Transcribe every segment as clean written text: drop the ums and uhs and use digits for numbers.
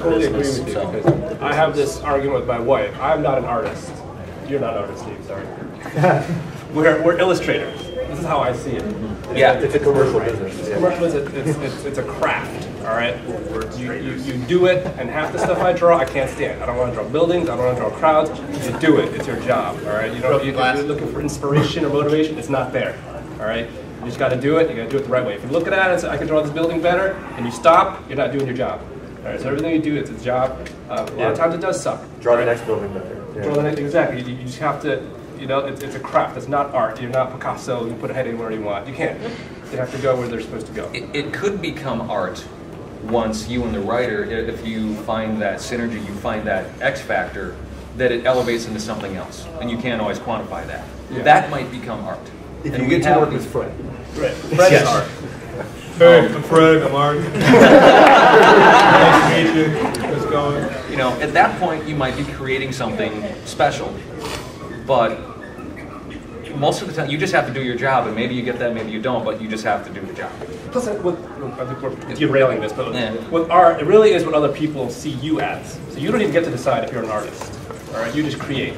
totally agree business. with you, So. because I have this argument with my wife. I'm not an artist. You're not an artist, Steve, sorry. we're illustrators. This is how I see it. Yeah, it's a commercial business. It's commercial it's a craft, all right? You do it, and half the stuff I draw, I can't stand. I don't want to draw buildings, I don't want to draw crowds. You do it, it's your job, all right? If you're looking for inspiration or motivation, it's not there, all right? You just got to do it, you got to do it the right way. If you look at it and say, I can draw this building better, and you stop, you're not doing your job. All right, so everything you do, it's a job. A lot of times it does suck. Draw the next building better. Yeah. Draw the next, exactly. You just have to, it's a craft. It's not art. You're not Picasso. You put a head anywhere you want. You can't. You have to go where they're supposed to go. It could become art once you and the writer, if you find that synergy, you find that X factor, that it elevates into something else. And you can't always quantify that. Yeah. That might become art. If you get to work with Fred. Right. Fred is art. Hey, I'm Fred, I'm Art. Nice to meet you. How's it going? At that point, you might be creating something special. But most of the time, you just have to do your job, and maybe you get that, maybe you don't, but you just have to do the job. Plus, I think we're derailing this, but with art, it really is what other people see you as. So you don't even get to decide if you're an artist. All right, you just create.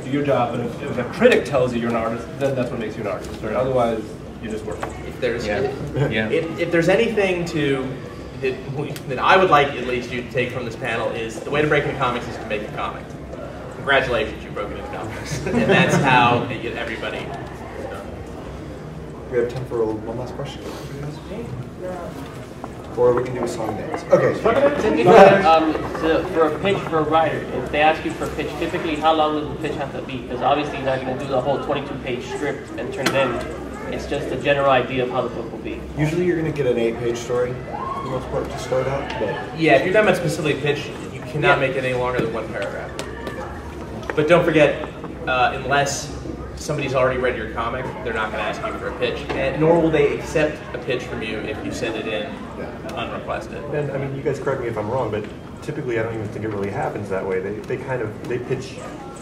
Do your job, and if a critic tells you you're an artist, then that's what makes you an artist. Right? Otherwise, you're just working. If there's anything that I would like at least you to take from this panel is the way to break into comics is to make a comic. Congratulations, you've broken into comics, and that's how they get everybody. We have time for one last question. Or we can do a song and dance. Okay. For a pitch for a writer, if they ask you for a pitch, typically how long does the pitch have to be? Because obviously you're not going to do the whole 22-page script and turn it in. It's just a general idea of how the book will be. Usually you're going to get an 8-page story, for the most part, to start out. But yeah, if you're talking about specifically pitch, you cannot make it any longer than one paragraph. But don't forget, unless somebody's already read your comic, they're not going to ask you for a pitch, and nor will they accept a pitch from you if you send it in unrequested. And I mean, you guys correct me if I'm wrong, but typically I don't even think it really happens that way. They pitch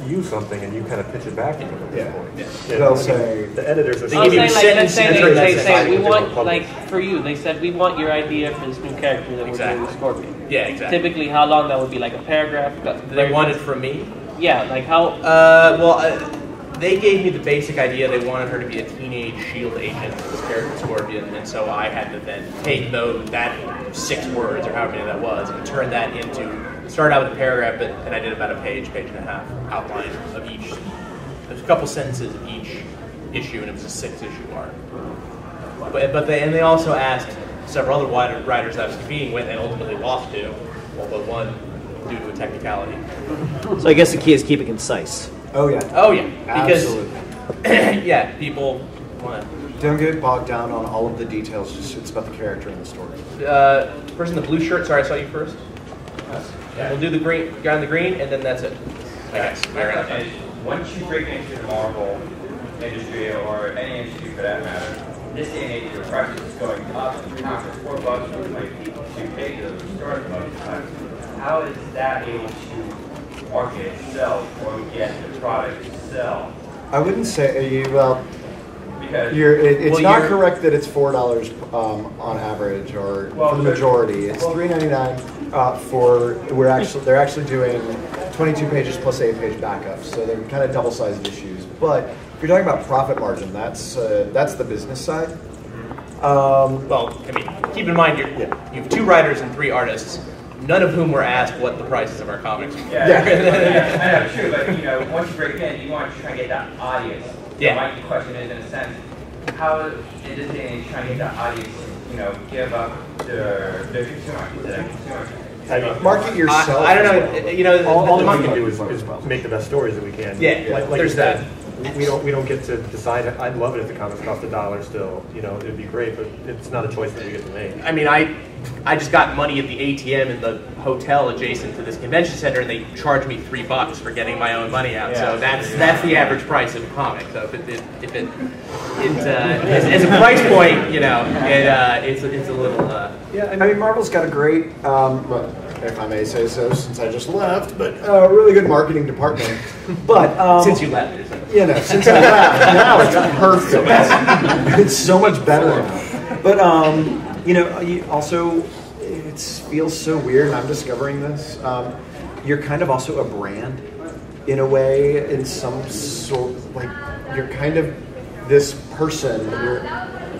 you something and you kind of pitch it back to them at this point. Yeah. They'll say the editors are saying, let's say we want, like for you, they said we want your idea for this new character that we're doing with Scorpion. Yeah, exactly. Typically, how long that would be, like a paragraph? They want it from me. Yeah, like how? They gave me the basic idea. They wanted her to be a teenage S.H.I.E.L.D. agent, this character Scorpion, and so I had to then take that 6 words or however many that was and turn that into. Started out with a paragraph, and I did about a page and a half outline of each. There's a couple sentences of each issue, and it was a 6-issue arc. But they also asked several other writers I was competing with, and ultimately lost to, although one due to a technicality. So I guess the key is keep it concise. Oh yeah. Oh yeah. Because absolutely. People want to. Don't get bogged down on all of the details. Just it's about the character and the story. Person in the blue shirt. Sorry, I saw you first. Yeah. We'll do the green guy in the green, and then that's it. Okay. Once you break into the Marvel industry or any industry for that matter, this day and age, your prices is going up. $4 for like 2 pages of the story most of the time. How is that able to market itself or get the product to sell? I wouldn't say because it's not correct that it's $4 on average or for the majority. It's $3.99 they're actually doing 22 pages plus 8-page backups, so they're kind of double-sized issues. But if you're talking about profit margin, that's the business side. Well, I mean, keep in mind you have 2 writers and 3 artists, none of whom were asked what the prices of our comics were. Yeah, I know, true, but once you break in, you want to try and get that audience. Yeah. So my question is, in a sense, how is this day and age trying to get that audience, give up their consumer? Market yourself. I don't know. All we can do is make the best stories that we can. Yeah, like there's that. We don't get to decide. I'd love it if the comics cost $1 still. It'd be great, but it's not a choice that we get to make. I mean, I just got money at the ATM in the hotel adjacent to this convention center, and they charged me $3 for getting my own money out. So that's the average price of a comic. So if it as a price point, it's a little. Yeah, I mean, Marvel's got a great, if I may say so, since I just left, but a really good marketing department. But since you left, since I left, now it's perfect. It's so much better now. But you also, it feels so weird, and I'm discovering this. You're kind of also a brand, in a way, in some sort. Like you're kind of this person.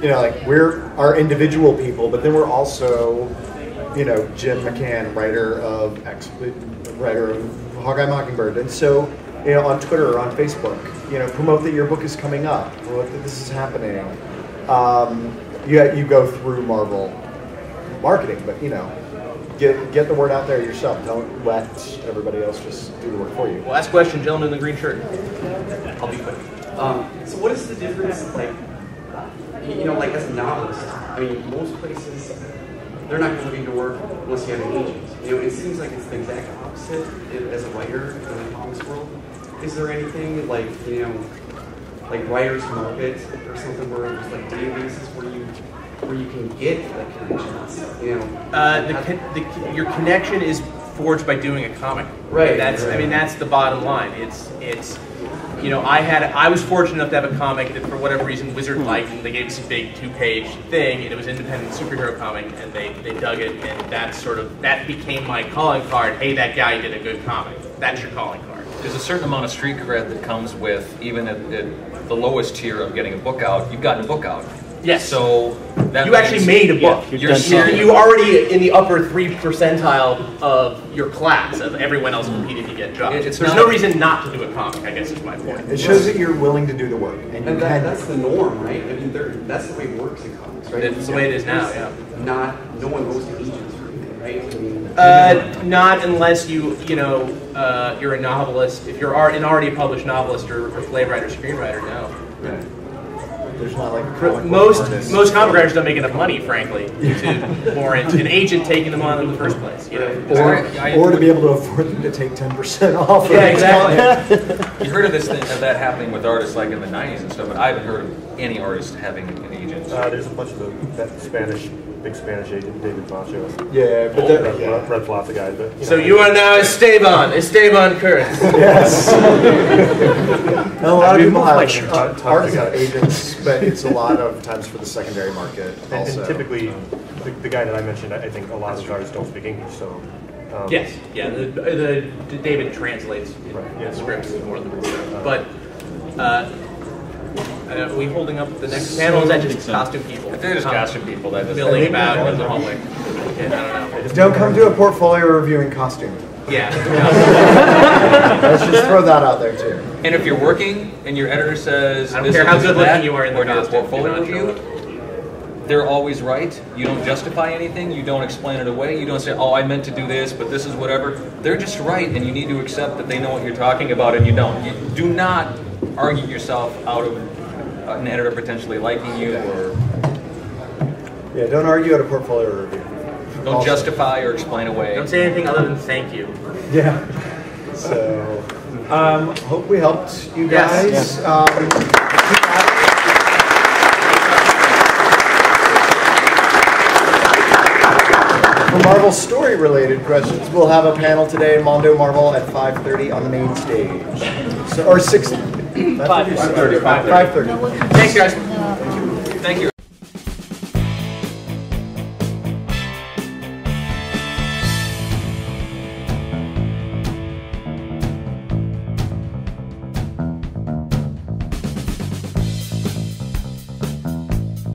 Like we're our individual people, but then we're also, Jim McCann, writer of Hawkeye Mockingbird, and so on Twitter or on Facebook, promote that your book is coming up, promote that this is happening. You go through Marvel marketing, but get the word out there yourself. Don't let everybody else just do the work for you. Last question, gentleman in the green shirt. I'll be quick. So what is the difference, like as a novelist? I mean, most places, they're not looking to work unless you have an agent. It seems like it's the exact opposite as a writer in the comics world. Is there anything like writers market or something where there's like databases where you can get like connections? Your connection is forged by doing a comic. Right. That's the bottom line. It's I was fortunate enough to have a comic that for whatever reason Wizard liked, and they gave us a big 2-page thing, and it was an independent superhero comic, and they dug it, and that became my calling card. Hey, that guy did a good comic. That's your calling card. There's a certain amount of street cred that comes with, even at the lowest tier of getting a book out, you've gotten a book out. Yes. So that you actually made a book. Yeah, you're already in the upper 3 percentile of your class, of everyone else competing to get jobs. There's no reason not to do a comic, I guess is my point. It shows that you're willing to do the work. And that's the norm, right? I mean, that's the way it works in comics, right? It's the way it is now, yeah. No one goes to agents or anything, right? Not unless you're a novelist. If you're an already published novelist or playwright or screenwriter, no. Right. There's not like most comic writers don't make enough money, frankly, to warrant an agent taking them on in the first place. Or to be able to afford them to take 10% off. Yeah, exactly. You heard of that happening with artists like in the 90s and stuff, but I haven't heard of any artist having an agent. There's a bunch of big Spanish agent, David Macho. Yeah, but Red Flop's the guy. But so you are now Esteban Curtis. Yes. A lot of people have artists have agents, but it's a lot of times for the secondary market. And typically, the guy that I mentioned, I think a lot of those artists don't speak English, so. Yes, yeah. The David translates scripts more than but. Are we holding up the next panel? Is that just costume people? If they're just costume people, that is milling about in the hallway. I don't know. Don't come to a portfolio review in costume. Yeah. Let's just throw that out there too. And if you're working and your editor says, I don't care how good looking you are in the costume, portfolio review, they're always right. You don't justify anything. You don't explain it away. You don't say, oh, I meant to do this, but this is whatever. They're just right, and you need to accept that they know what you're talking about, and you don't. You do not argue yourself out of an editor potentially liking you, or don't argue at a portfolio review. Don't justify or explain away. Don't say anything other than thank you. Yeah. So, hope we helped you guys. Yes. For Marvel story-related questions, we'll have a panel today in Mondo Marvel at 5:30 on the main stage. So, or 6. 5:30. 5:30. Thanks, guys. Thank you.